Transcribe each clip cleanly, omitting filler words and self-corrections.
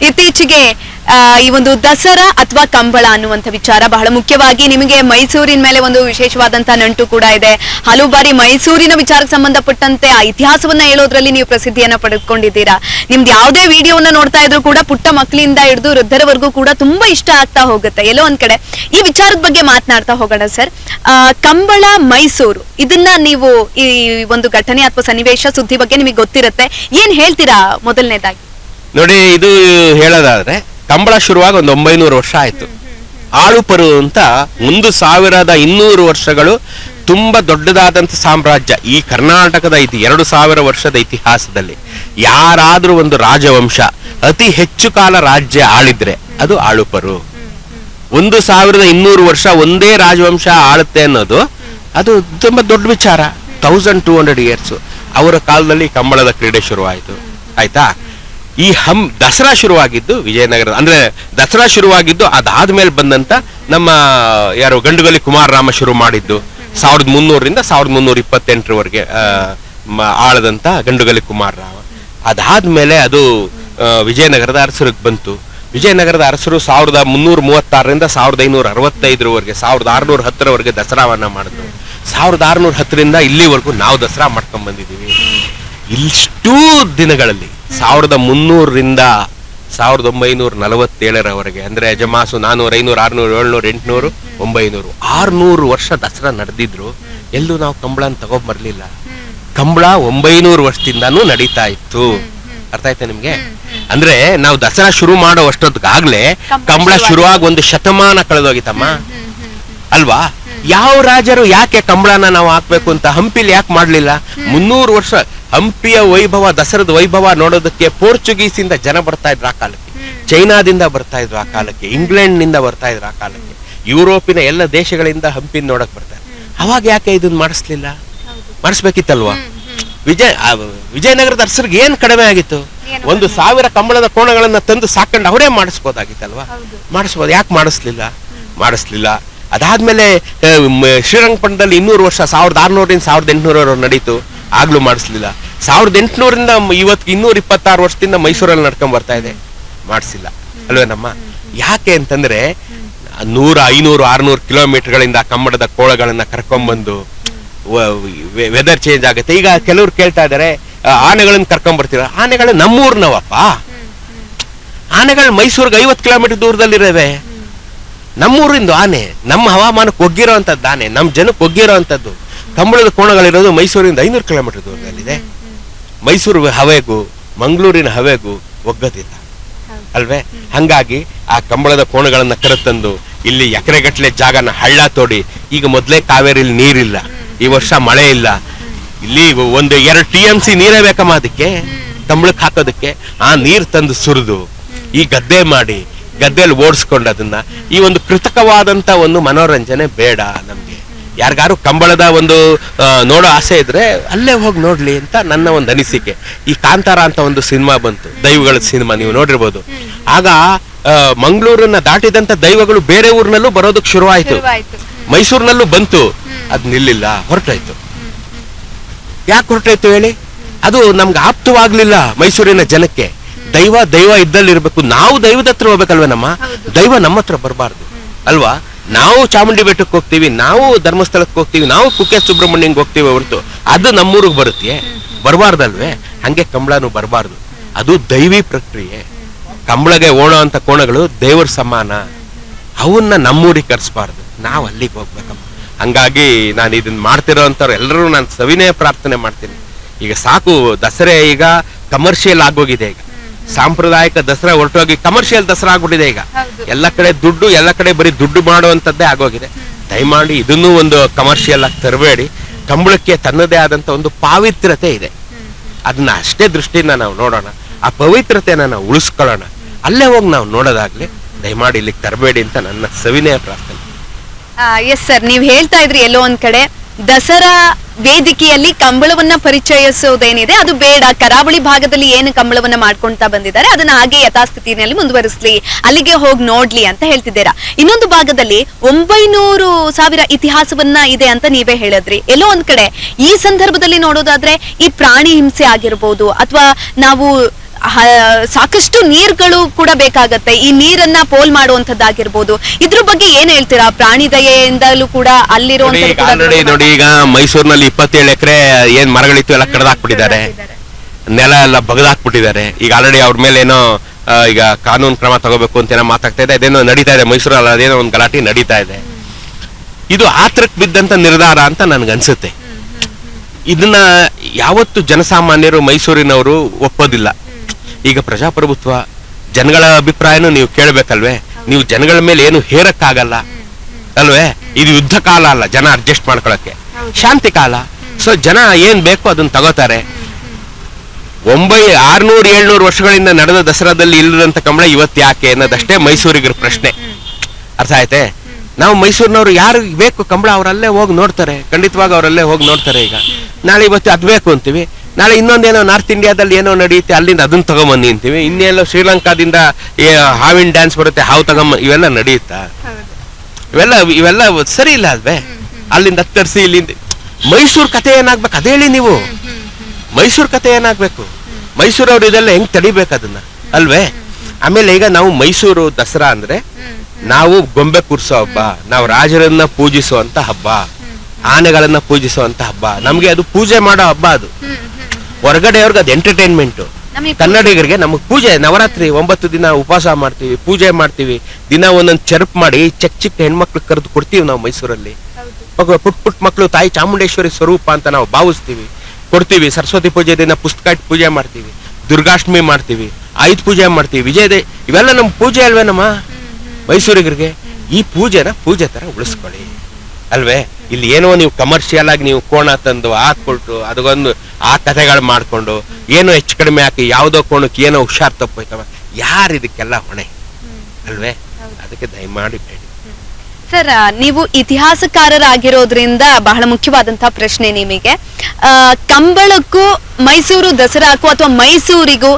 ಇತ್ತೀಚೆಗೆ ಈ ಒಂದು ದಸರಾ ಅಥವಾ ಕಂಬಳ ಅನ್ನುವಂಥ ವಿಚಾರ ಬಹಳ ಮುಖ್ಯವಾಗಿ ನಿಮಗೆ ಮೈಸೂರಿನ ಮೇಲೆ ಒಂದು ವಿಶೇಷವಾದಂತಹ ನಂಟು ಕೂಡ ಇದೆ. ಹಲವು ಬಾರಿ ಮೈಸೂರಿನ ವಿಚಾರಕ್ಕೆ ಸಂಬಂಧಪಟ್ಟಂತೆ ಆ ಇತಿಹಾಸವನ್ನ ಹೇಳೋದ್ರಲ್ಲಿ ನೀವು ಪ್ರಸಿದ್ಧಿಯನ್ನ ಪಡೆದುಕೊಂಡಿದ್ದೀರಾ. ನಿಮ್ದು ಯಾವುದೇ ವಿಡಿಯೋವನ್ನ ನೋಡ್ತಾ ಇದ್ರು ಕೂಡ ಪುಟ್ಟ ಮಕ್ಕಳಿಂದ ಹಿಡಿದು ವೃದ್ಧರವರೆಗೂ ಕೂಡ ತುಂಬಾ ಇಷ್ಟ ಆಗ್ತಾ ಹೋಗುತ್ತೆ. ಎಲ್ಲೋ ಒಂದ್ ಕಡೆ ಈ ವಿಚಾರದ ಬಗ್ಗೆ ಮಾತನಾಡ್ತಾ ಹೋಗೋಣ ಸರ್. ಕಂಬಳ ಮೈಸೂರು ಇದನ್ನ ನೀವು ಈ ಒಂದು ಘಟನೆ ಅಥವಾ ಸನ್ನಿವೇಶ ಸುದ್ದಿ ಬಗ್ಗೆ ನಿಮಗೆ ಗೊತ್ತಿರುತ್ತೆ, ಏನ್ ಹೇಳ್ತೀರಾ ಮೊದಲನೇದಾಗಿ? ನೋಡಿ, ಇದು ಹೇಳೋದಾದ್ರೆ ಕಂಬಳ ಶುರುವಾಗಿ ಒಂದು 900 ವರ್ಷ ಆಯ್ತು. ಆಳುಪರು ಅಂತ 1200 ವರ್ಷಗಳು ತುಂಬಾ ದೊಡ್ಡದಾದಂತ ಸಾಮ್ರಾಜ್ಯ ಈ ಕರ್ನಾಟಕದ 2000 ವರ್ಷದ ಇತಿಹಾಸದಲ್ಲಿ ಯಾರಾದ್ರೂ ಒಂದು ರಾಜವಂಶ ಅತಿ ಹೆಚ್ಚು ಕಾಲ ರಾಜ್ಯ ಆಳಿದ್ರೆ ಅದು ಆಳುಪರು. 1200 ವರ್ಷ ಒಂದೇ ರಾಜವಂಶ ಆಳುತ್ತೆ ಅನ್ನೋದು ಅದು ತುಂಬಾ ದೊಡ್ಡ ವಿಚಾರ. 1200 ಇಯರ್ಸ್ ಅವರ ಕಾಲದಲ್ಲಿ ಕಂಬಳದ ಕ್ರೀಡೆ ಶುರುವಾಯಿತು. ಆಯ್ತಾ? ಈ ದಸರಾ ಶುರುವಾಗಿದ್ದು ವಿಜಯನಗರ, ಅಂದ್ರೆ ದಸರಾ ಶುರುವಾಗಿದ್ದು ಅದಾದ್ಮೇಲೆ ಬಂದಂತ ನಮ್ಮ ಯಾರು ಗಂಡುಗಲಿ ಕುಮಾರರಾಮ ಶುರು ಮಾಡಿದ್ದು 1300ರಿಂದ 1328ರವರೆಗೆ ಆಳದಂತ ಗಂಡುಗಲಿ ಕುಮಾರರಾಮ. ಅದಾದ್ಮೇಲೆ ಅದು ವಿಜಯನಗರದ ಅರಸರಿಗೆ ಬಂತು. ವಿಜಯನಗರದ ಅರಸರು 1336ರಿಂದ 1565ರವರೆಗೆ 1610ರವರೆಗೆ ದಸರಾವನ್ನ ಮಾಡಿದ್ರು. 1610ರಿಂದ ಇಲ್ಲಿವರೆಗೂ ನಾವು ದಸರಾ ಮಾಡ್ಕೊಂಡ್ ಬಂದಿದ್ದೀವಿ. ಇಷ್ಟೂ ದಿನಗಳಲ್ಲಿ 1300ರಿಂದ 1947ರವರೆಗೆ ಅಂದ್ರೆ ಯಜಮಾಸು 400, 500, 600, 700, 800, 900 600 ವರ್ಷ ದಸರಾ ನಡೆದಿದ್ರು ಎಲ್ಲೂ ನಾವು ಕಂಬಳನ ತಗೊಂಡ್ಬರ್ಲಿಲ್ಲ. ಕಂಬಳ 900 ವರ್ಷದಿಂದಾನು ನಡೀತಾ ಇತ್ತು. ಅರ್ಥ ಆಯ್ತಾ ನಿಮ್ಗೆ? ಅಂದ್ರೆ ನಾವು ದಸರಾ ಶುರು ಮಾಡೋ ಅಷ್ಟೊತ್ತಿಗಾಗ್ಲೇ ಕಂಬಳ ಶುರುವಾಗಿ ಒಂದು ಶತಮಾನ ಕಳೆದೋಗಿತ್ತಮ್ಮ ಅಲ್ವಾ? ಯಾವ ರಾಜರು ಯಾಕೆ ಕಂಬಳನ ನಾವು ಹಾಕ್ಬೇಕು ಅಂತ ಹಂಪಿಲಿ ಯಾಕೆ ಮಾಡ್ಲಿಲ್ಲ? 300 ವರ್ಷ ಹಂಪಿಯ ವೈಭವ, ದಸರದ ವೈಭವ ನೋಡೋದಕ್ಕೆ ಪೋರ್ಚುಗೀಸ್ ಇಂದ ಜನ ಬರ್ತಾ ಇದ್ರು ಆ ಕಾಲಕ್ಕೆ, ಚೈನಾದಿಂದ ಬರ್ತಾ ಇದ್ರು ಆ ಕಾಲಕ್ಕೆ, ಇಂಗ್ಲೆಂಡ್ ನಿಂದ ಬರ್ತಾ ಇದ್ರು ಆ ಕಾಲಕ್ಕೆ, ಯುರೋಪಿನ ಎಲ್ಲ ದೇಶಗಳಿಂದ ಹಂಪಿನ ನೋಡಕ್ ಬರ್ತಾರೆ. ಅವಾಗ ಯಾಕೆ ಇದನ್ನ ಮಾಡಿಸ್ಲಿಲ್ಲ? ಮಾಡಿಸ್ಬೇಕಿತ್ತಲ್ವಾ? ವಿಜಯನಗರದ ಅರಸರಿಗೆ ಏನ್ ಕಡಿಮೆ ಆಗಿತ್ತು? 1000 ಕಂಬಳದ ಕೋಣಗಳನ್ನ ತಂದು ಸಾಕೊಂಡು ಅವರೇ ಮಾಡಿಸ್ಬೋದಾಗಿತ್ತಲ್ವಾ? ಮಾಡಿಸ್ಬೋದು. ಯಾಕೆ ಮಾಡಿಸ್ಲಿಲ್ಲ? ಅದಾದ್ಮೇಲೆ ಶ್ರೀರಂಗಪಟ್ಟಣದಲ್ಲಿ 200 ವರ್ಷ 1600ರಿಂದ 1800 ನಡೀತು, ಆಗ್ಲೂ ಮಾಡಿಸ್ಲಿಲ್ಲ. 1800ರಿಂದ ಇವತ್ತು 226 ವರ್ಷದಿಂದ ಮೈಸೂರಲ್ಲಿ ನಡ್ಕೊಂಡ್ ಬರ್ತಾ ಇದೆ, ಮಾಡಿಸಿಲ್ಲ ಅಲ್ವೇನಮ್ಮ? ಯಾಕೆ ಅಂತಂದ್ರೆ 100, 500, 600 ಕಿಲೋಮೀಟರ್ಗಳಿಂದ ಕಂಬಳದ ಕೋಳಗಳನ್ನ ಕರ್ಕೊಂಡ್ಬಂದು ವೆದರ್ ಚೇಂಜ್ ಆಗುತ್ತೆ. ಈಗ ಕೆಲವ್ರು ಕೇಳ್ತಾ ಇದಾರೆ ಆನೆಗಳನ್ನ ಕರ್ಕೊಂಡ್ ಬರ್ತೀರ. ಆನೆಗಳು ನಮ್ಮೂರ್ನವಪ್ಪ. ಆನೆಗಳು ಮೈಸೂರಿಗೆ 50 ಕಿಲೋಮೀಟರ್ ದೂರದಲ್ಲಿರೋವೆ. ನಮ್ಮೂರಿಂದ ಆನೆ, ನಮ್ಮ ಹವಾಮಾನಕ್ಕೆ ಒಗ್ಗಿರೋ ಅಂತದ್ದು ಆನೆ, ನಮ್ಮ ಜನಕ್ಕೆ ಒಗ್ಗಿರೋ ಅಂತದ್ದು. ಕಂಬಳದ ಕೋಣಗಳಿರೋದು ಮೈಸೂರಿಂದ 500 ಕಿಲೋಮೀಟರ್ ದೂರದಲ್ಲಿದೆ. ಮೈಸೂರು ಹವೆಗೂ ಮಂಗಳೂರಿನ ಹವೆಗೂ ಒಗ್ಗದಿಲ್ಲ ಅಲ್ವೇ? ಹಂಗಾಗಿ ಆ ಕಂಬಳದ ಕೋಣಗಳನ್ನ ಕರೆತಂದು ಇಲ್ಲಿ ಎಕರೆಗಟ್ಟಲೆ ಜಾಗನ ಹಳ್ಳ ತೋಡಿ, ಈಗ ಮೊದಲೇ ಕಾವೇರಿಲಿ ನೀರಿಲ್ಲ, ಈ ವರ್ಷ ಮಳೆ ಇಲ್ಲ, ಇಲ್ಲಿ 1-2 TMC ನೀರೇ ಬೇಕಮ್ಮ ಅದಕ್ಕೆ ಕಂಬಳಕ್ಕೆ ಹಾಕೋದಕ್ಕೆ. ಆ ನೀರು ತಂದು ಸುರಿದು ಈ ಗದ್ದೆ ಮಾಡಿ ಗದ್ದೆಯಲ್ಲಿ ಓಡಿಸ್ಕೊಂಡು ಅದನ್ನ ಈ ಒಂದು ಕೃತಕವಾದಂತ ಒಂದು ಮನೋರಂಜನೆ ಬೇಡ ನಮ್ಗೆ. ಯಾರಿಗಾರು ಕಂಬಳದ ಒಂದು ನೋಡೋ ಆಸೆ ಇದ್ರೆ ಅಲ್ಲೇ ಹೋಗಿ ನೋಡ್ಲಿ ಅಂತ ನನ್ನ ಒಂದು ಅನಿಸಿಕೆ. ಈ ಕಾಂತಾರ ಅಂತ ಒಂದು ಸಿನಿಮಾ ಬಂತು, ದೈವಗಳ ಸಿನಿಮಾ, ನೀವು ನೋಡಿರ್ಬೋದು. ಆಗ ಮಂಗಳೂರನ್ನ ದಾಟಿದಂತ ದೈವಗಳು ಬೇರೆ ಊರಿನಲ್ಲೂ ಬರೋದಕ್ಕೆ ಶುರುವಾಯ್ತು, ಮೈಸೂರಿನಲ್ಲೂ ಬಂತು. ಅದ್ ನಿಲ್ಲಿಲ್ಲ, ಹೊರಟಾಯ್ತು. ಯಾಕೆ ಹೊರಟಾಯ್ತು ಹೇಳಿ? ಅದು ನಮ್ಗೆ ಆಪ್ತವಾಗ್ಲಿಲ್ಲ ಮೈಸೂರಿನ ಜನಕ್ಕೆ. ದೈವ ಇದ್ದಲ್ಲಿರ್ಬೇಕು, ನಾವು ದೈವದ ಹತ್ರ ಹೋಗ್ಬೇಕಲ್ವೇ? ದೈವ ನಮ್ಮ ಹತ್ರ ಬರಬಾರ್ದು ಅಲ್ವಾ? ನಾವು ಚಾಮುಂಡಿ ಬೆಟ್ಟಕ್ಕೆ ಹೋಗ್ತೀವಿ, ನಾವು ಧರ್ಮಸ್ಥಳಕ್ಕೆ ಹೋಗ್ತೀವಿ, ನಾವು ಕುಕ್ಕೆ ಸುಬ್ರಹ್ಮಣ್ಯಂಗೆ ಹೋಗ್ತೀವಿ ಹೊರತು ಅದು ನಮ್ಮೂರಿಗೆ ಬರುತ್ತೆ ಬರಬಾರ್ದಲ್ವೇ? ಹಂಗೆ ಕಂಬಳನು ಬರಬಾರ್ದು. ಅದು ದೈವಿ ಪ್ರಕ್ರಿಯೆ. ಕಂಬಳಗೆ ಓಣೋ ಅಂತ ಕೋಣಗಳು ದೇವರ ಸಮಾನ, ಅವನ್ನ ನಮ್ಮೂರಿಗೆ ಕರ್ಸ್ಬಾರ್ದು, ನಾವು ಅಲ್ಲಿಗೆ ಹೋಗ್ಬೇಕಮ್ಮ. ಹಂಗಾಗಿ ನಾನು ಇದನ್ನ ಮಾಡ್ತಿರೋ ಅಂತವ್ರು ಎಲ್ಲರೂ ನಾನು ಸವಿನಯ ಪ್ರಾರ್ಥನೆ ಮಾಡ್ತೀನಿ. ಈಗ ಸಾಕು, ದಸರೆ ಈಗ ಕಮರ್ಷಿಯಲ್ ಆಗೋಗಿದೆ. ಈಗ ಸಾಂಪ್ರದಾಯಿಕ ದಸರಾ ಹೊರಟೋಗಿ ಕಮರ್ಷಿಯಲ್ ದಸರಾ ಆಗ್ಬಿಟ್ಟಿದೆ. ಈಗ ಎಲ್ಲ ಕಡೆ ದುಡ್ಡು, ಎಲ್ಲ ಕಡೆ ಬರೀ ದುಡ್ಡು ಮಾಡುವಂತದ್ದೇ ಆಗೋಗಿದೆ. ದಯಮಾಡಿ ಇದನ್ನೂ ಒಂದು ಕಮರ್ಷಿಯಲ್ ಆಗಿ ತರಬೇಡಿ. ಕಂಬಳಕ್ಕೆ ತನ್ನದೇ ಆದಂತ ಒಂದು ಪಾವಿತ್ರ್ಯತೆ ಇದೆ, ಅದನ್ನ ಅಷ್ಟೇ ದೃಷ್ಟಿಯಿಂದ ನಾವು ನೋಡೋಣ. ಆ ಪವಿತ್ರತೆನ ನಾವು ಉಳಿಸ್ಕೊಳ್ಳೋಣ. ಅಲ್ಲೇ ಹೋಗಿ ನಾವು ನೋಡೋದಾಗ್ಲಿ, ದಯಮಾಡಿ ಇಲ್ಲಿಗೆ ತರಬೇಡಿ ಅಂತ ನನ್ನ ಸವಿನಯ ಪ್ರಾರ್ಥನೆ. ಎಸ್ ಸರ್, ನೀವು ಹೇಳ್ತಾ ಇದ್ರಿ ಎಲ್ಲೋ ಒಂದ್ ಕಡೆ ದಸರಾ ವೇದಿಕೆಯಲ್ಲಿ ಕಂಬಳವನ್ನ ಪರಿಚಯಿಸೋದೇನಿದೆ ಅದು ಬೇಡ, ಕರಾವಳಿ ಭಾಗದಲ್ಲಿ ಏನು ಕಂಬಳವನ್ನ ಮಾಡ್ಕೊಂತಾ ಬಂದಿದ್ದಾರೆ ಅದನ್ನ ಹಾಗೆ ಯಥಾಸ್ಥಿತಿಯಲ್ಲಿ ಮುಂದುವರಿಸಲಿ, ಅಲ್ಲಿಗೆ ಹೋಗಿ ನೋಡ್ಲಿ ಅಂತ ಹೇಳ್ತಿದ್ದೀರಾ. ಇನ್ನೊಂದು ಭಾಗದಲ್ಲಿ 900,000 ಇತಿಹಾಸವನ್ನ ಇದೆ ಅಂತ ನೀವೇ ಹೇಳಿದ್ರಿ. ಎಲ್ಲೋ ಒಂದ್ ಕಡೆ ಈ ಸಂದರ್ಭದಲ್ಲಿ ನೋಡೋದಾದ್ರೆ ಈ ಪ್ರಾಣಿ ಹಿಂಸೆ ಆಗಿರ್ಬೋದು, ಅಥವಾ ನಾವು ಸಾಕಷ್ಟು ನೀರ್ಗಳು ಕೂಡ ಬೇಕಾಗತ್ತೆ. ಈ ನೀರನ್ನ ಪೋಲ್ ಮಾಡುವಂತದ್ದಾಗಿರ್ಬೋದು. ಇದ್ರ ಬಗ್ಗೆ ಏನ್ ಹೇಳ್ತೀರಾ? ಪ್ರಾಣಿ ದಯೆಯಿಂದಲೂ ಕೂಡ ಆಲ್ರೆಡಿ ನೋಡಿ, ಈಗ ಮೈಸೂರಿನಲ್ಲಿ 27 ಎಕರೆ ಏನ್ ಮರಗಳಿತ್ತು ಎಲ್ಲ ಕಡ್ದಾಕ್ಬಿಟ್ಟಿದ್ದಾರೆ, ನೆಲ ಎಲ್ಲ ಬಗದಾಕ್ಬಿಟ್ಟಿದ್ದಾರೆ. ಈಗ ಆಲ್ರೆಡಿ ಅವ್ರ ಮೇಲೆ ಏನೋ ಈಗ ಕಾನೂನು ಕ್ರಮ ತಗೋಬೇಕು ಅಂತ ಏನೋ ಮಾತಾಗ್ತಾ ಇದೆ. ಅದೇನೋ ನಡೀತಾ ಇದೆ ಮೈಸೂರಲ್ಲಿ, ಅದೇನೋ ಒಂದು ಗಲಾಟೆ ನಡೀತಾ ಇದೆ. ಇದು ಆತ್ರಕ್ಕೆ ಬಿದ್ದಂತ ನಿರ್ಧಾರ ಅಂತ ನನ್ಗನ್ಸುತ್ತೆ. ಇದನ್ನ ಯಾವತ್ತು ಜನಸಾಮಾನ್ಯರು ಮೈಸೂರಿನವರು ಒಪ್ಪೋದಿಲ್ಲ. ಈಗ ಪ್ರಜಾಪ್ರಭುತ್ವ, ಜನಗಳ ಅಭಿಪ್ರಾಯನೂ ನೀವು ಕೇಳ್ಬೇಕಲ್ವೇ? ನೀವು ಜನಗಳ ಮೇಲೆ ಏನು ಹೇರಕ್ಕಾಗಲ್ಲ ಅಲ್ವೇ? ಇದು ಯುದ್ಧ ಕಾಲ ಅಲ್ಲ, ಜನ ಅಡ್ಜಸ್ಟ್ ಮಾಡ್ಕೊಳಕ್ಕೆ, ಶಾಂತಿ ಕಾಲ. ಸೊ ಜನ ಏನ್ ಬೇಕೋ ಅದನ್ನ ತಗೋತಾರೆ. 600-700 ವರ್ಷಗಳಿಂದ ನಡೆದ ದಸರಾದಲ್ಲಿ ಇಲ್ಲದಂತ ಕಂಬಳ ಇವತ್ತು ಯಾಕೆ ಅನ್ನೋದಷ್ಟೇ ಮೈಸೂರಿಗರ ಪ್ರಶ್ನೆ. ಅರ್ಥ ಆಯ್ತೆ? ನಾವು ಮೈಸೂರಿನವ್ರು ಯಾರು ಬೇಕು ಕಂಬಳ ಅವರಲ್ಲೇ ಹೋಗಿ ನೋಡ್ತಾರೆ, ಖಂಡಿತವಾಗಿ ಅವರಲ್ಲೇ ಹೋಗಿ ನೋಡ್ತಾರೆ. ಈಗ ನಾಳೆ ಇವತ್ತು ಅದ್ ಬೇಕು ಅಂತೀವಿ, ನಾಳೆ ಇನ್ನೊಂದೇನೋ ನಾರ್ತ್ ಇಂಡಿಯಾದಲ್ಲಿ ಏನೋ ನಡೆಯುತ್ತೆ, ಅಲ್ಲಿಂದ ಅದನ್ನ ತಗೊಂಬನ್ನಿ ಅಂತೀವಿ. ಇನ್ನೆಲ್ಲೋ ಶ್ರೀಲಂಕಾದಿಂದ ಹಾವಿನ ಡ್ಯಾನ್ಸ್ ಬರುತ್ತೆ, ಹಾವು ತಗೊಂಬ, ಇವೆಲ್ಲ ನಡೆಯುತ್ತಾ? ಇವೆಲ್ಲ ಸರಿ ಇಲ್ಲ ಅಲ್ವೇ? ಅಲ್ಲಿಂದ ತರಿಸಿ ಇಲ್ಲಿಂದ ಮೈಸೂರು ಕತೆ ಏನಾಗ್ಬೇಕು ಅದೇ ಹೇಳಿ ನೀವು. ಮೈಸೂರು ಕತೆ ಏನಾಗ್ಬೇಕು? ಮೈಸೂರವ್ರು ಇದೆಲ್ಲ ಹೆಂಗ್ ತಡಿಬೇಕು ಅದನ್ನ ಅಲ್ವೇ? ಆಮೇಲೆ ಈಗ ನಾವು ಮೈಸೂರು ದಸರಾ ಅಂದ್ರೆ ನಾವು ಗೊಂಬೆ ಕೂರ್ಸೋ ಹಬ್ಬ, ನಾವು ರಾಜರನ್ನ ಪೂಜಿಸುವಂತ ಹಬ್ಬ, ಆನೆಗಳನ್ನ ಪೂಜಿಸುವಂತ ಹಬ್ಬ. ನಮ್ಗೆ ಅದು ಪೂಜೆ ಮಾಡೋ ಹಬ್ಬ. ಅದು ಹೊರಗಡೆಯವ್ರಿಗೆ ಅದು ಎಂಟರ್ಟೈನ್ಮೆಂಟ್. ಕನ್ನಡಿಗರಿಗೆ ನಮಗ್ ಪೂಜೆ. ನವರಾತ್ರಿ 9 ದಿನ ಉಪವಾಸ ಮಾಡ್ತೀವಿ, ಪೂಜೆ ಮಾಡ್ತೀವಿ, ದಿನ ಒಂದೊಂದು ಚೆರುಪ್ ಮಾಡಿ ಚಿಕ್ಕ ಹೆಣ್ಮಕ್ಳು ಕರೆದು ಕೊಡ್ತೀವಿ ನಾವು ಮೈಸೂರಲ್ಲಿ. ಪುಟ್ ಮಕ್ಕಳು ತಾಯಿ ಚಾಮುಂಡೇಶ್ವರಿ ಸ್ವರೂಪ ಅಂತ ನಾವು ಭಾವಿಸ್ತೀವಿ, ಕೊಡ್ತೀವಿ. ಸರಸ್ವತಿ ಪೂಜೆ ದಿನ ಪುಸ್ತಕ ಇಟ್ಟು ಪೂಜೆ ಮಾಡ್ತೀವಿ, ದುರ್ಗಾಷ್ಟಮಿ ಮಾಡ್ತೀವಿ, ಆಯುಧ ಪೂಜೆ ಮಾಡ್ತೀವಿ, ವಿಜಯ ಇವೆಲ್ಲ ನಮ್ ಪೂಜೆ ಅಲ್ವೇ ನಮ್ಮ ಮೈಸೂರಿಗರಿಗೆ? ಈ ಪೂಜೆನ ಪೂಜೆ ತರ ಉಳಿಸ್ಕೊಳ್ಳಿ ಅಲ್ವೇ? ಇಲ್ಲಿ ಏನೋ ನೀವು ಕಮರ್ಷಿಯಲ್ ಆಗಿ ನೀವು ಕೋಣ ತಂದು ಹಾಕೊಟ್ಟು ಅದಕ್ಕೊಂದು ಆ ಕಥೆಗಳು ಮಾಡ್ಕೊಂಡು ಏನೋ ಹೆಚ್ಚು ಕಡಿಮೆ ಹಾಕಿ ಯಾವ್ದೋ ಕೋಣಕ್ಕೆ ಏನೋ ಹುಷಾರ್ ತಪ್ಪೋಯ್ತವ. ಯಾರು ಇದಕ್ಕೆಲ್ಲ ಹೊಣೆ ಅಲ್ವೇ? ಅದಕ್ಕೆ ದಯಮಾಡಿ ಬೇಡಿ. ಸರ್, ನೀವು ಇತಿಹಾಸಕಾರರಾಗಿರೋದ್ರಿಂದ ಬಹಳ ಮುಖ್ಯವಾದಂತಹ ಪ್ರಶ್ನೆ ನಿಮಗೆ. ಕಂಬಳಕ್ಕೂ ಮೈಸೂರು ದಸರಾಕ್ಕೂ ಅಥವಾ ಮೈಸೂರಿಗೂ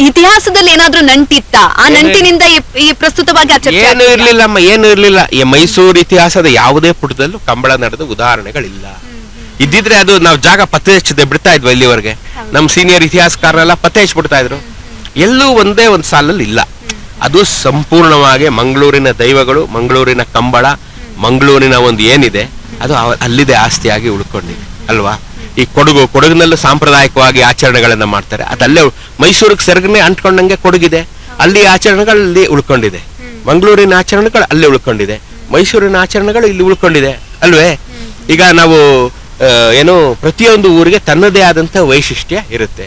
ಇತಿಹಾಸದಲ್ಲಿ ಏನಾದ್ರೂ ನಂಟಿತ್ತ? ಆ ನಂಟಿನಿಂದ ಈ ಪ್ರಸ್ತುತವಾಗಿ ಏನು ಇರ್ಲಿಲ್ಲಮ್ಮ, ಏನು ಇರ್ಲಿಲ್ಲ. ಈ ಮೈಸೂರು ಇತಿಹಾಸದ ಯಾವುದೇ ಪುಟದಲ್ಲೂ ಕಂಬಳ ನಡೆದ ಉದಾಹರಣೆಗಳಿಲ್ಲ. ಇದ್ದಿದ್ರೆ ಅದು ನಾವು ಜಾಗ ಪತ್ತೆ ಹಚ್ಚದೆ ಬಿಡ್ತಾ ಇದ್ವಿ. ಇಲ್ಲಿವರೆಗೆ ನಮ್ ಸೀನಿಯರ್ ಇತಿಹಾಸಕಾರರೆಲ್ಲ ಪತ್ತೆ ಹಚ್ಚಿಬಿಡ್ತಾ ಇದ್ರು. ಎಲ್ಲೂ ಒಂದೇ ಒಂದು ಸಾಲಲ್ಲಿ ಇಲ್ಲ. ಅದು ಸಂಪೂರ್ಣವಾಗಿ ಮಂಗಳೂರಿನ ದೈವಗಳು, ಮಂಗಳೂರಿನ ಕಂಬಳ, ಮಂಗಳೂರಿನ ಒಂದು ಏನಿದೆ ಅದು ಅಲ್ಲಿದೆ ಆಸ್ತಿಯಾಗಿ ಉಳ್ಕೊಂಡಿದೆ ಅಲ್ವಾ? ಈ ಕೊಡಗಿನಲ್ಲೂ ಸಾಂಪ್ರದಾಯಿಕವಾಗಿ ಆಚರಣೆಗಳನ್ನ ಮಾಡ್ತಾರೆ. ಅದಲ್ಲೇ ಮೈಸೂರಿಗೆ ಸೆರಗನೆ ಅಂಟ್ಕೊಂಡಂಗೆ ಕೊಡಗಿದೆ, ಅಲ್ಲಿ ಆಚರಣೆಗಳು ಅಲ್ಲಿ ಉಳ್ಕೊಂಡಿದೆ. ಮಂಗಳೂರಿನ ಆಚರಣೆಗಳು ಅಲ್ಲಿ ಉಳ್ಕೊಂಡಿದೆ, ಮೈಸೂರಿನ ಆಚರಣೆಗಳು ಇಲ್ಲಿ ಉಳ್ಕೊಂಡಿದೆ ಅಲ್ವೇ? ಈಗ ನಾವು ಏನು ಪ್ರತಿಯೊಂದು ಊರಿಗೆ ತನ್ನದೇ ಆದಂತ ವೈಶಿಷ್ಟ್ಯ ಇರುತ್ತೆ,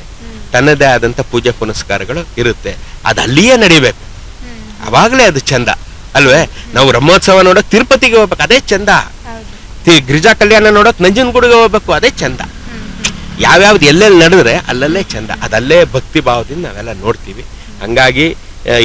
ತನ್ನದೇ ಆದಂತ ಪೂಜೆ ಪುನಸ್ಕಾರಗಳು ಇರುತ್ತೆ. ಅದು ಅಲ್ಲಿಯೇ ನಡಿಬೇಕು, ಅವಾಗಲೇ ಅದು ಚಂದ ಅಲ್ವೇ? ನಾವು ಬ್ರಹ್ಮೋತ್ಸವ ನೋಡಕ್ ತಿರುಪತಿಗೆ ಹೋಗ್ಬೇಕು, ಅದೇ ಚಂದ. ಗಿರಿಜಾ ಕಲ್ಯಾಣ ನೋಡಕ್ ನಂಜನಗೂಡಿಗೆ ಹೋಗ್ಬೇಕು, ಅದೇ ಚಂದ. ಯಾವ್ಯಾವ್ದು ಎಲ್ಲೆಲ್ಲಿ ನಡೆದ್ರೆ ಅಲ್ಲಲ್ಲೇ ಚಂದ, ಅದಲ್ಲೇ ಭಕ್ತಿ ಭಾವದಿಂದ ನಾವೆಲ್ಲ ನೋಡ್ತೀವಿ. ಹಂಗಾಗಿ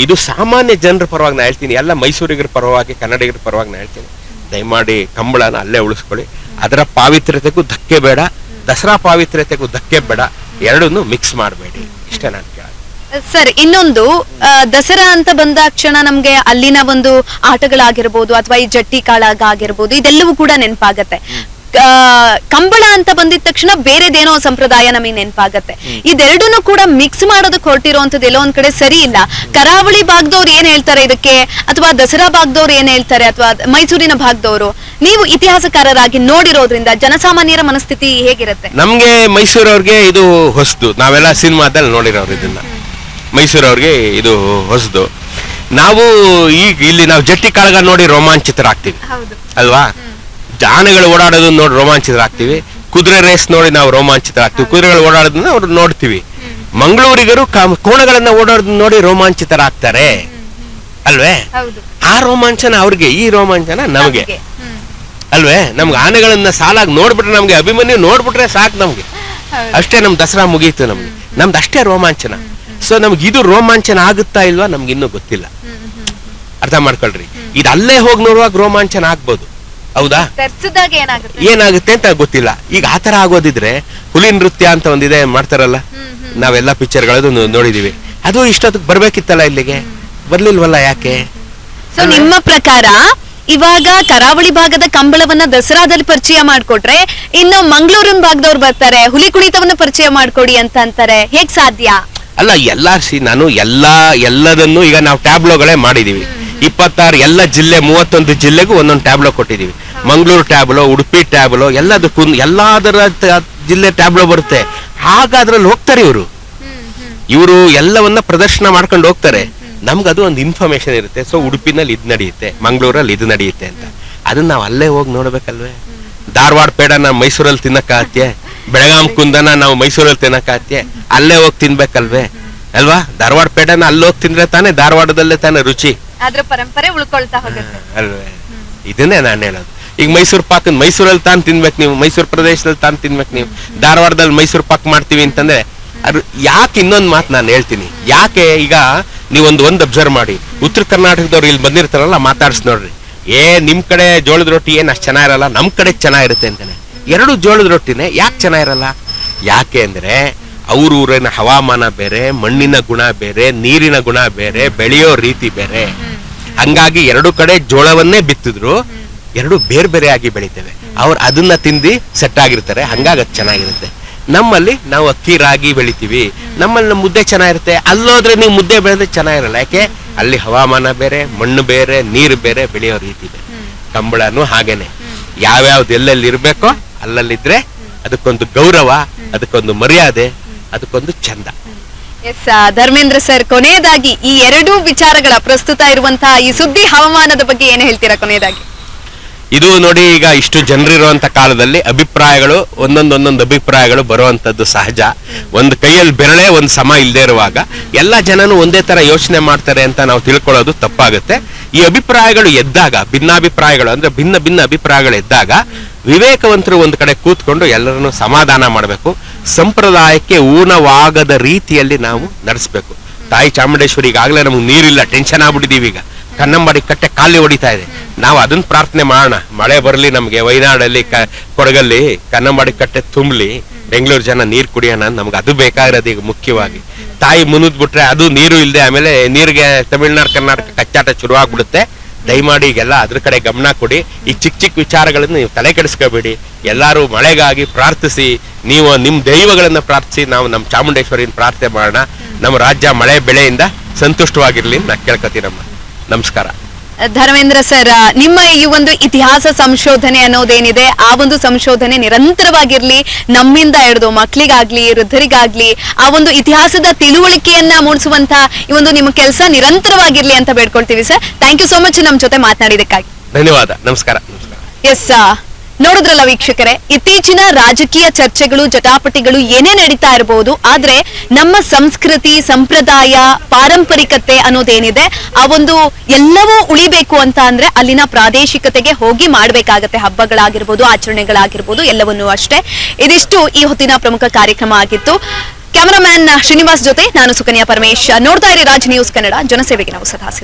ಇದು ಸಾಮಾನ್ಯ ಜನರ ಪರವಾಗಿ ನಾ ಹೇಳ್ತೀನಿ, ಎಲ್ಲ ಮೈಸೂರಿಗರ ಪರವಾಗಿ, ಕನ್ನಡಿಗರ ಪರವಾಗಿ ನಾ ಹೇಳ್ತೀನಿ, ದಯಮಾಡಿ ಕಂಬಳನ ಅಲ್ಲೇ ಉಳಿಸ್ಕೊಳ್ಳಿ. ಅದರ ಪಾವಿತ್ರ್ಯತೆಗೂ ಧಕ್ಕೆ ಬೇಡ, ದಸರಾ ಪಾವಿತ್ರ್ಯತೆಗೂ ಧಕ್ಕೆ ಬೇಡ, ಎರಡನ್ನೂ ಮಿಕ್ಸ್ ಮಾಡಬೇಡಿ. ಇಷ್ಟೇ ನಾನು ಕೇಳ. ಸರ್, ಇನ್ನೊಂದು ದಸರಾ ಅಂತ ಬಂದಾಕ್ಷಣ ನಮ್ಗೆ ಅಲ್ಲಿನ ಒಂದು ಆಟಗಳಾಗಿರ್ಬೋದು ಅಥವಾ ಈ ಜಟ್ಟಿ ಕಾಳಗ ಆಗಿರ್ಬೋದು, ಇದೆಲ್ಲವೂ ಕೂಡ ನೆನಪಾಗತ್ತೆ. ಕಂಬಳ ಅಂತ ಬಂದಿದ ತಕ್ಷಣ ಬೇರೆದೇನೋ ಸಂಪ್ರದಾಯ ನಮಗೆ ನೆನಪಾಗತ್ತೆ. ಇದೆರಡನ್ನು ಕೂಡ ಮಿಕ್ಸ್ ಮಾಡೋದಕ್ಕೆ ಹೊರಟಿರುವಂತದ್ದು ಎಲ್ಲೋ ಒಂದ್ ಕಡೆ ಸರಿ ಇಲ್ಲ. ಕರಾವಳಿ ಭಾಗದವ್ರು ಏನ್ ಹೇಳ್ತಾರೆ ಇದಕ್ಕೆ, ಅಥವಾ ದಸರಾ ಭಾಗದವ್ರು ಏನ್ ಹೇಳ್ತಾರೆ, ಅಥವಾ ಮೈಸೂರಿನ ಭಾಗದವರು, ನೀವು ಇತಿಹಾಸಕಾರರಾಗಿ ನೋಡಿರೋದ್ರಿಂದ ಜನಸಾಮಾನ್ಯರ ಮನಸ್ಥಿತಿ ಹೇಗಿರುತ್ತೆ? ನಮ್ಗೆ ಮೈಸೂರವ್ರಿಗೆ ಇದು ಹೊಸದು, ನಾವೆಲ್ಲ ಸಿನಿಮಾದಲ್ಲಿ ನೋಡಿರೋರು ಇದನ್ನ. ಮೈಸೂರವ್ರಿಗೆ ಇದು ಹೊಸದು. ನಾವು ಈಗ ಇಲ್ಲಿ ನಾವು ಜಟ್ಟಿ ಕಾಳಗ ನೋಡಿ ರೋಮಾಂಚಿತರಾಗ್ತೀವಿ ಅಲ್ವಾ? ಆನೆಗಳು ಓಡಾಡೋದನ್ನ ನೋಡಿ ರೋಮಾಂಚಿತರಾಗ್ತೀವಿ, ಕುದುರೆ ರೇಸ್ ನೋಡಿ ನಾವು ರೋಮಾಂಚಿತರಾಗ್ತೀವಿ, ಕುದುರೆಗಳು ಓಡಾಡೋದನ್ನ ಅವ್ರು ನೋಡ್ತೀವಿ. ಮಂಗಳೂರಿಗರು ಕೋಣಗಳನ್ನ ಓಡಾಡೋದನ್ನ ನೋಡಿ ರೋಮಾಂಚಿತರಾಗ್ತಾರೆ ಅಲ್ವೇ? ಆ ರೋಮಾಂಚನ ಅವ್ರಿಗೆ, ಈ ರೋಮಾಂಚನ ನಮಗೆ ಅಲ್ವೇ? ನಮ್ಗೆ ಆನೆಗಳನ್ನ ಸಾಲಾಗಿ ನೋಡ್ಬಿಟ್ರೆ, ನಮ್ಗೆ ಅಭಿಮನ್ಯು ನೋಡ್ಬಿಟ್ರೆ ಸಾಕು, ನಮ್ಗೆ ಅಷ್ಟೇ, ನಮ್ ದಸರಾ ಮುಗೀತು. ನಮ್ದು ಅಷ್ಟೇ ರೋಮಾಂಚನ. ಸೊ ನಮ್ಗೆ ಇದು ರೋಮಾಂಚನ ಆಗುತ್ತಾ ಇಲ್ವಾ ನಮ್ಗೆ ಇನ್ನೂ ಗೊತ್ತಿಲ್ಲ. ಅರ್ಥ ಮಾಡ್ಕೊಳ್ರಿ. ಇದು ಅಲ್ಲೇ ಹೋಗಿ ನೋಡುವಾಗ ರೋಮಾಂಚನ ಆಗ್ಬೋದು, ಹೌದಾ? ಏನಾಗುತ್ತೆ ಅಂತ ಗೊತ್ತಿಲ್ಲ. ಈಗ ಆತರ ಆಗೋದಿದ್ರೆ ಹುಲಿ ನೃತ್ಯ ಅಂತ ಒಂದಿದೆ ಮಾಡ್ತಾರಲ್ಲ, ನಾವೆಲ್ಲ ಪಿಕ್ಚರ್ಗಳದ್ದು ನೋಡಿದೀವಿ. ಅದು ಇಷ್ಟೊತ್ತಿಗೆ ಬರ್ಬೇಕಿತ್ತಲ್ಲ, ಇಲ್ಲಿಗೆ ಬರ್ಲಿಲ್ವಲ್ಲ, ಯಾಕೆ? ಸೊ ನಿಮ್ಮ ಪ್ರಕಾರ ಇವಾಗ ಕರಾವಳಿ ಭಾಗದ ಕಂಬಳವನ್ನ ದಸರಾದಲ್ಲಿ ಪರಿಚಯ ಮಾಡ್ಕೊಟ್ರೆ, ಇನ್ನು ಮಂಗಳೂರಿನ ಭಾಗದವ್ರು ಬರ್ತಾರೆ, ಹುಲಿ ಕುಣಿತವನ್ನ ಪರಿಚಯ ಮಾಡ್ಕೊಡಿ ಅಂತ ಅಂತಾರೆ. ಹೇಗ್ ಸಾಧ್ಯ? ಅಲ್ಲ ನಾನು ಎಲ್ಲದನ್ನು ಈಗ ನಾವು ಟ್ಯಾಬ್ಲೋಗಳೇ ಮಾಡಿದೀವಿ. 26 ಎಲ್ಲ ಜಿಲ್ಲೆ 31 ಜಿಲ್ಲೆಗೂ ಒಂದೊಂದು ಟ್ಯಾಬ್ಲೋ ಕೊಟ್ಟಿದೀವಿ. ಮಂಗಳೂರು ಟ್ಯಾಬ್ಲೋ, ಉಡುಪಿ ಟ್ಯಾಬ್ಲೋ, ಎಲ್ಲದರ ಜಿಲ್ಲೆ ಟ್ಯಾಬ್ಲೋ ಬರುತ್ತೆ. ಆಗ ಅದ್ರಲ್ಲಿ ಹೋಗ್ತಾರೆ ಇವರು ಎಲ್ಲವನ್ನ ಪ್ರದರ್ಶನ ಮಾಡ್ಕೊಂಡು ಹೋಗ್ತಾರೆ. ನಮ್ಗದು ಒಂದು ಇನ್ಫಾರ್ಮೇಶನ್ ಇರುತ್ತೆ. ಸೊ ಉಡುಪಿನಲ್ಲಿ ಇದು ನಡೆಯುತ್ತೆ, ಮಂಗಳೂರಲ್ಲಿ ಇದು ನಡೆಯುತ್ತೆ ಅಂತ. ಅದನ್ನ ನಾವು ಅಲ್ಲೇ ಹೋಗಿ ನೋಡ್ಬೇಕಲ್ವೇ? ಧಾರವಾಡ ಪೇಡನ ಮೈಸೂರಲ್ಲಿ ತಿನ್ನಕ್ಕಾಗತ್ತೆ, ಬೆಳಗಾಂ ಕುಂದನ ನಾವು ಮೈಸೂರಲ್ಲಿ ತಿನ್ನಕ್ಕಾಗತ್ತೆ, ಅಲ್ಲೇ ಹೋಗಿ ತಿನ್ಬೇಕಲ್ವೇ ಅಲ್ವಾ? ಧಾರವಾಡ ಪೇಡನ ಅಲ್ಲಿ ಹೋಗಿ ತಿಂದ್ರೆ ತಾನೇ ಧಾರವಾಡದಲ್ಲೇ ತಾನೇ ರುಚಿ, ಅದ್ರ ಪರಂಪರೆ ಉಳ್ಕೊಳ್ತಾ ಹೋಗುತ್ತೆ ಅಲ್ವೇ? ಇದನ್ನೇ ನಾನು ಹೇಳೋದು. ಈಗ ಮೈಸೂರು ಪಾಕ್ ಮೈಸೂರಲ್ಲಿ ತಾನು ತಿನ್ಬೇಕು ನೀವು, ಮೈಸೂರು ಪ್ರದೇಶದಲ್ಲಿ ತಾನು ತಿನ್ಬೇಕು ನೀವು. ಧಾರವಾಡದಲ್ಲಿ ಮೈಸೂರು ಪಾಕ್ ಮಾಡ್ತೀವಿ ಅಂತಂದ್ರೆ ಅದು ಯಾಕೆ? ಇನ್ನೊಂದು ಮಾತು ನಾನು ಹೇಳ್ತೀನಿ ಯಾಕೆ. ಈಗ ನೀವೊಂದು ಅಬ್ಸರ್ವ್ ಮಾಡಿ, ಉತ್ತರ ಕರ್ನಾಟಕದವ್ರು ಇಲ್ಲಿ ಬಂದಿರ್ತಾರಲ್ಲ, ಮಾತಾಡ್ಸ್ ನೋಡ್ರಿ, ನಿಮ್ ಕಡೆ ಜೋಳದ ರೊಟ್ಟಿ ಏನ್ ಅಷ್ಟು ಚೆನ್ನಾಗಿರಲ್ಲ, ನಮ್ ಕಡೆ ಚೆನ್ನಾಗಿರುತ್ತೆ ಅಂತಾನೆ. ಎರಡು ಜೋಳದ ರೊಟ್ಟಿನೇ ಯಾಕೆ ಚೆನ್ನಾಗಿರಲ್ಲ? ಯಾಕೆ ಅಂದ್ರೆ ಅವ್ರ ಊರಿನ ಹವಾಮಾನ ಬೇರೆ, ಮಣ್ಣಿನ ಗುಣ ಬೇರೆ, ನೀರಿನ ಗುಣ ಬೇರೆ, ಬೆಳೆಯೋ ರೀತಿ ಬೇರೆ. ಹಂಗಾಗಿ ಎರಡು ಕಡೆ ಜೋಳವನ್ನೇ ಬಿತ್ತಿದ್ರು ಎರಡು ಬೇರೆ ಬೇರೆ ಆಗಿ ಬೆಳಿತೇವೆ. ಅವ್ರು ಅದನ್ನ ತಿಂದು ಸೆಟ್ ಆಗಿರ್ತಾರೆ, ಹಂಗಾಗಿ ಅದು ಚೆನ್ನಾಗಿರುತ್ತೆ. ನಮ್ಮಲ್ಲಿ ನಾವು ಅಕ್ಕಿ ರಾಗಿ ಬೆಳಿತೀವಿ, ನಮ್ಮಲ್ಲಿ ನಮ್ಮ ಮುದ್ದೆ ಚೆನ್ನಾಗಿರುತ್ತೆ. ಅಲ್ಲೋದ್ರೆ ನೀವು ಮುದ್ದೆ ಬೆಳೆದ್ರೆ ಚೆನ್ನಾಗಿರಲ್ಲ. ಯಾಕೆ? ಅಲ್ಲಿ ಹವಾಮಾನ ಬೇರೆ, ಮಣ್ಣು ಬೇರೆ, ನೀರು ಬೇರೆ, ಬೆಳೆಯೋ ರೀತಿ ಬೇರೆ. ಕಂಬಳನು ಹಾಗೇನೆ, ಯಾವ್ಯಾವ್ದು ಎಲ್ಲೆಲ್ಲಿ ಇರ್ಬೇಕೋ ಅಲ್ಲಲ್ಲಿದ್ರೆ ಅದಕ್ಕೊಂದು ಗೌರವ, ಅದಕ್ಕೊಂದು ಮರ್ಯಾದೆ, ಅದಕ್ಕೊಂದು ಚಂದ. ಎಸ್ ಧರ್ಮೇಂದ್ರ ಸರ್, ಕೊನೆಯದಾಗಿ ಈ ಎರಡೂ ವಿಚಾರಗಳ ಪ್ರಸ್ತುತ ಇರುವಂತಹ ಈ ಸುದ್ದಿ ಹವಾಮಾನದ ಬಗ್ಗೆ ಏನು ಹೇಳ್ತೀರಾ ಕೊನೆಯದಾಗಿ? ಇದು ನೋಡಿ, ಈಗ ಇಷ್ಟು ಜನರಿರುವಂತ ಕಾಲದಲ್ಲಿ ಅಭಿಪ್ರಾಯಗಳು ಒಂದೊಂದು ಅಭಿಪ್ರಾಯಗಳು ಬರುವಂತದ್ದು ಸಹಜ. ಒಂದು ಕೈಯಲ್ಲಿ ಬೆರಳೆ ಒಂದು ಸಮ ಇಲ್ಲದೆ ಇರುವಾಗ ಎಲ್ಲ ಜನನು ಒಂದೇ ತರ ಯೋಚನೆ ಮಾಡ್ತಾರೆ ಅಂತ ನಾವು ತಿಳ್ಕೊಳ್ಳೋದು ತಪ್ಪಾಗುತ್ತೆ. ಈ ಅಭಿಪ್ರಾಯಗಳು ಎದ್ದಾಗ, ಭಿನ್ನಾಭಿಪ್ರಾಯಗಳು ಅಂದ್ರೆ ಭಿನ್ನ ಭಿನ್ನ ಅಭಿಪ್ರಾಯಗಳು ಎದ್ದಾಗ ವಿವೇಕವಂತರು ಒಂದು ಕಡೆ ಕೂತ್ಕೊಂಡು ಎಲ್ಲರನ್ನು ಸಮಾಧಾನ ಮಾಡಬೇಕು. ಸಂಪ್ರದಾಯಕ್ಕೆ ಊನವಾಗದ ರೀತಿಯಲ್ಲಿ ನಾವು ನಡೆಸಬೇಕು. ತಾಯಿ ಚಾಮುಂಡೇಶ್ವರಿ ಈಗಾಗಲೇ ನಮ್ಗೆ ನೀರಿಲ್ಲ, ಟೆನ್ಷನ್ ಆಗ್ಬಿಟ್ಟಿದೀವಿ. ಈಗ ಕನ್ನಂಬಾಡಿ ಕಟ್ಟೆ ಖಾಲಿ ಹೊಡಿತಾ ಇದೆ. ನಾವು ಅದನ್ನ ಪ್ರಾರ್ಥನೆ ಮಾಡೋಣ, ಮಳೆ ಬರಲಿ ನಮ್ಗೆ, ವಯನಾಡಲ್ಲಿ ಕೊಡಗಲ್ಲಿ ಕನ್ನಂಬಾಡಿ ಕಟ್ಟೆ ತುಂಬಲಿ, ಬೆಂಗಳೂರು ಜನ ನೀರು ಕುಡಿಯೋಣ. ನಮ್ಗೆ ಅದು ಬೇಕಾಗಿರೋದು ಈಗ ಮುಖ್ಯವಾಗಿ. ತಾಯಿ ಮುನಿದ್ಬಿಟ್ರೆ ಅದು ನೀರು ಇಲ್ಲದೆ ಆಮೇಲೆ ನೀರಿಗೆ ತಮಿಳ್ನಾಡು ಕರ್ನಾಟಕ ಕಚ್ಚಾಟ ಶುರು ಆಗ್ಬಿಡುತ್ತೆ. ದಯಮಾಡಿ ಈಗೆಲ್ಲ ಅದ್ರ ಕಡೆ ಗಮನ ಕೊಡಿ. ಈ ಚಿಕ್ಕ ಚಿಕ್ಕ ವಿಚಾರಗಳನ್ನು ನೀವು ತಲೆ ಕೆಡಿಸ್ಕೋಬೇಡಿ. ಎಲ್ಲರೂ ಮಳೆಗಾಗಿ ಪ್ರಾರ್ಥಿಸಿ, ನೀವು ನಿಮ್ಮ ದೈವಗಳನ್ನ ಪ್ರಾರ್ಥಿಸಿ, ನಾವು ನಮ್ಮ ಚಾಮುಂಡೇಶ್ವರಿನ ಪ್ರಾರ್ಥನೆ ಮಾಡೋಣ. ನಮ್ಮ ರಾಜ್ಯ ಮಳೆ ಬೆಳೆಯಿಂದ ಸಂತುಷ್ಟವಾಗಿರ್ಲಿ ನಾ ಕೇಳ್ಕೊತೀನಮ್ಮ. ನಮಸ್ಕಾರ. ಧರ್ಮೇಂದ್ರ ಸರ್, ನಿಮ್ಮ ಈ ಒಂದು ಇತಿಹಾಸ ಸಂಶೋಧನೆ ಅನ್ನೋದೇನಿದೆ, ಆ ಒಂದು ಸಂಶೋಧನೆ ನಿರಂತರವಾಗಿರ್ಲಿ, ನಮ್ಮಿಂದ ಹಿಡಿದು ಮಕ್ಕಳಿಗಾಗ್ಲಿ, ವೃದ್ಧರಿಗಾಗ್ಲಿ ಆ ಒಂದು ಇತಿಹಾಸದ ತಿಳುವಳಿಕೆಯನ್ನ ಮೂಡಿಸುವಂತ ಈ ಒಂದು ನಿಮ್ಮ ಕೆಲಸ ನಿರಂತರವಾಗಿರ್ಲಿ ಅಂತ ಬೇಡ್ಕೊಳ್ತೀವಿ sir. Thank you so much ನಮ್ಮ ಜೊತೆ ಮಾತನಾಡಿದಕ್ಕಾಗಿ. ಧನ್ಯವಾದ. ನಮಸ್ಕಾರ. ಎಸ್, ನೋಡಿದ್ರಲ್ಲ ವೀಕ್ಷಕರೇ, ಇತ್ತೀಚಿನ ರಾಜಕೀಯ ಚರ್ಚೆಗಳು, ಜಟಾಪಟಿಗಳು ಏನೇ ನಡೀತಾ ಇರಬಹುದು, ಆದ್ರೆ ನಮ್ಮ ಸಂಸ್ಕೃತಿ, ಸಂಪ್ರದಾಯ, ಪಾರಂಪರಿಕತೆ ಅನ್ನೋದೇನಿದೆ ಆ ಒಂದು ಎಲ್ಲವೂ ಉಳಿಬೇಕು ಅಂತ ಅಂದ್ರೆ ಅಲ್ಲಿನ ಪ್ರಾದೇಶಿಕತೆಗೆ ಹೋಗಿ ಮಾಡ್ಬೇಕಾಗತ್ತೆ. ಹಬ್ಬಗಳಾಗಿರ್ಬೋದು, ಆಚರಣೆಗಳಾಗಿರ್ಬೋದು, ಎಲ್ಲವನ್ನೂ ಅಷ್ಟೇ. ಇದಿಷ್ಟು ಈ ಹೊತ್ತಿನ ಪ್ರಮುಖ ಕಾರ್ಯಕ್ರಮ ಆಗಿತ್ತು. ಕ್ಯಾಮರಾಮ್ಯಾನ್ ಶ್ರೀನಿವಾಸ್ ಜೊತೆ ನಾನು ಸುಕನ್ಯಾ ಪರಮೇಶ್. ನೋಡ್ತಾ ಇರಿ ರಾಜ್ ನ್ಯೂಸ್ ಕನ್ನಡ, ಜನಸೇವೆಗೆ ನಾವು ಸದಾ ಸಿದ್ಧ.